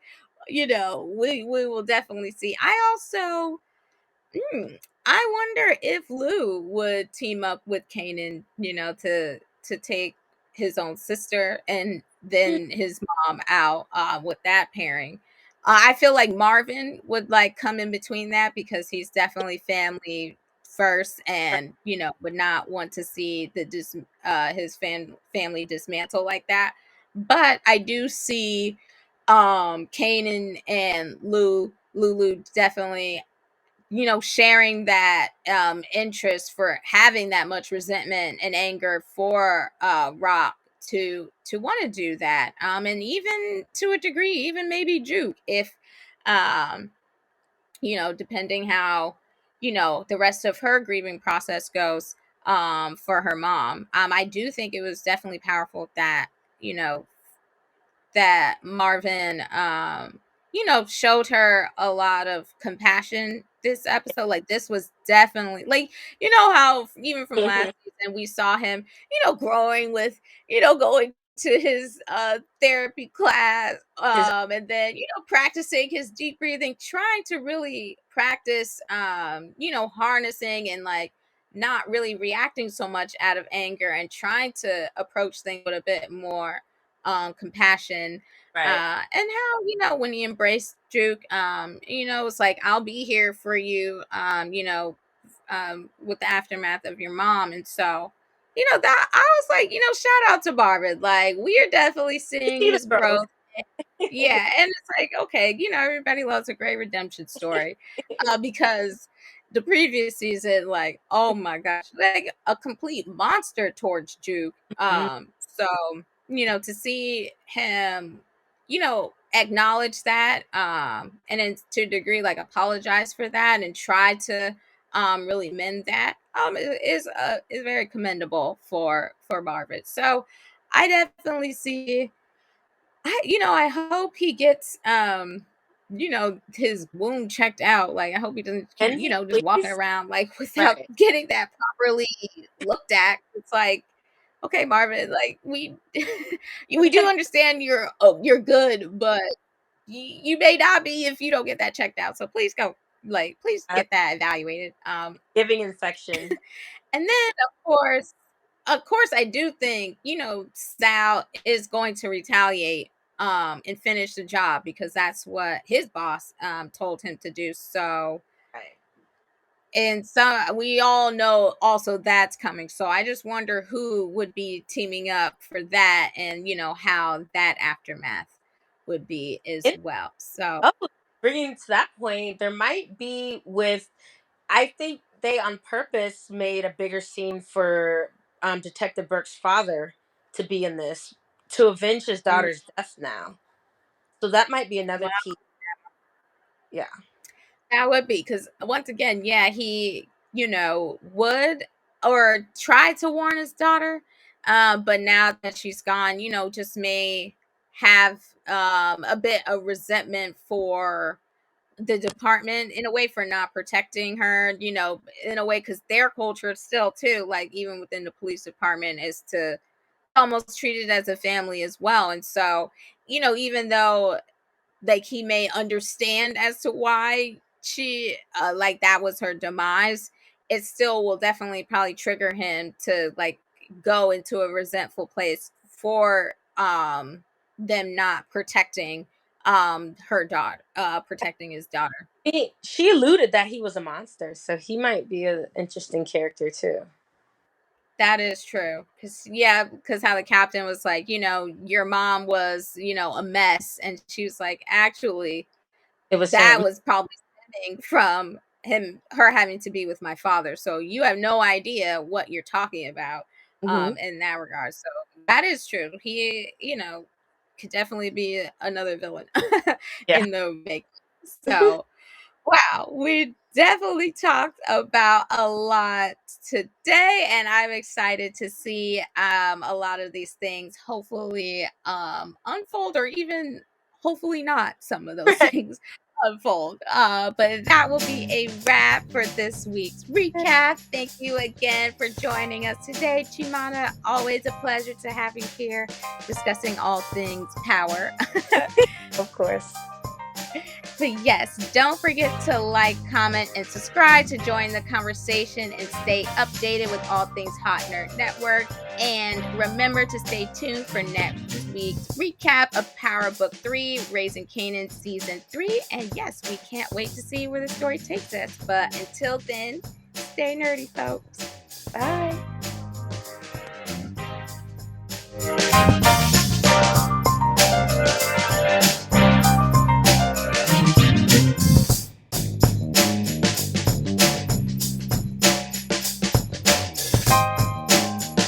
we will definitely see. I also I wonder if Lou would team up with Kanan, to take his own sister and Mhm. then his mom out with that pairing. I feel like Marvin would like come in between that because he's definitely family first Right. and would not want to see his family dismantle like that. But I do see Kanan and Lulu definitely sharing that interest for having that much resentment and anger for Rock to want to do that, and even to a degree even maybe Juke if um depending how the rest of her grieving process goes for her mom. I do think it was definitely powerful that you know that Marvin, showed her a lot of compassion this episode. Like this was definitely like how even from last Mhm. season we saw him, growing with, going to his therapy class, His and then practicing his deep breathing, trying to really practice harnessing and like not really reacting so much out of anger and trying to approach things with a bit more compassion, right. and how when he embraced Duke, it's like I'll be here for you, with the aftermath of your mom. And so that I was like, shout out to Marvin, like we are definitely You seeing see the his growth. growth. Yeah, and it's like, okay, everybody loves a great redemption story, because the previous season, like, oh my gosh, like a complete monster towards Juke. Mhm. So to see him, acknowledge that, and then to a degree, like apologize for that and try to really mend that, is very commendable for Margaret. So I definitely see I hope he gets his wound checked out. Like I hope he doesn't keep, Can he just walking please? around like without Right. getting that properly looked at. It's like, okay, Marvin, like we we do understand you're good, but you may not be if you don't get that checked out. So please go, like please Uh, get that evaluated. giving infection. And then of course, I do think, Sal is going to retaliate and finish the job because that's what his boss told him to do. So, Right. and so we all know also that's coming. So I just wonder who would be teaming up for that and, how that aftermath would be as And well. So, oh, bringing to that point, there might be with. I think they on purpose made a bigger scene for Detective Burke's father to be in this. to avenge his Mm, daughter's death now. So that might be another wow, piece. Yeah. that would be because once again, yeah, he, would or try to warn his daughter, but now that she's gone, just may have a bit of resentment for the department in a way for not protecting her, in a way because their culture still too, like even within the police department, is to almost treat it as a family as well. And so, even though like he may understand as to why she like that was her demise, it still will definitely probably trigger him to like go into a resentful place for them not protecting her daughter, protecting his daughter. She alluded that he was a monster, so he might be an interesting character too. That is true. Cause yeah, because how the captain was like, your mom was, a mess. And she was like, actually, It was that him. was probably stemming from her having to be with my father. So you have no idea what you're talking about Hmm. in that regard. So that is true. He, could definitely be another villain Yeah. in the make. So wow, we definitely talked about a lot today, and I'm excited to see a lot of these things hopefully unfold, or even hopefully not some of those Right. things unfold. But that will be a wrap for this week's recap. Thank you again for joining us today, Chimana. Always a pleasure to have you here discussing all things power. Of course. But yes, don't forget to like, comment, and subscribe to join the conversation and stay updated with all things Hot Nerd Network. And remember to stay tuned for next week's recap of Power Book 3, Raising Kanan Season 3. And yes, we can't wait to see where the story takes us. But until then, stay nerdy, folks. Bye.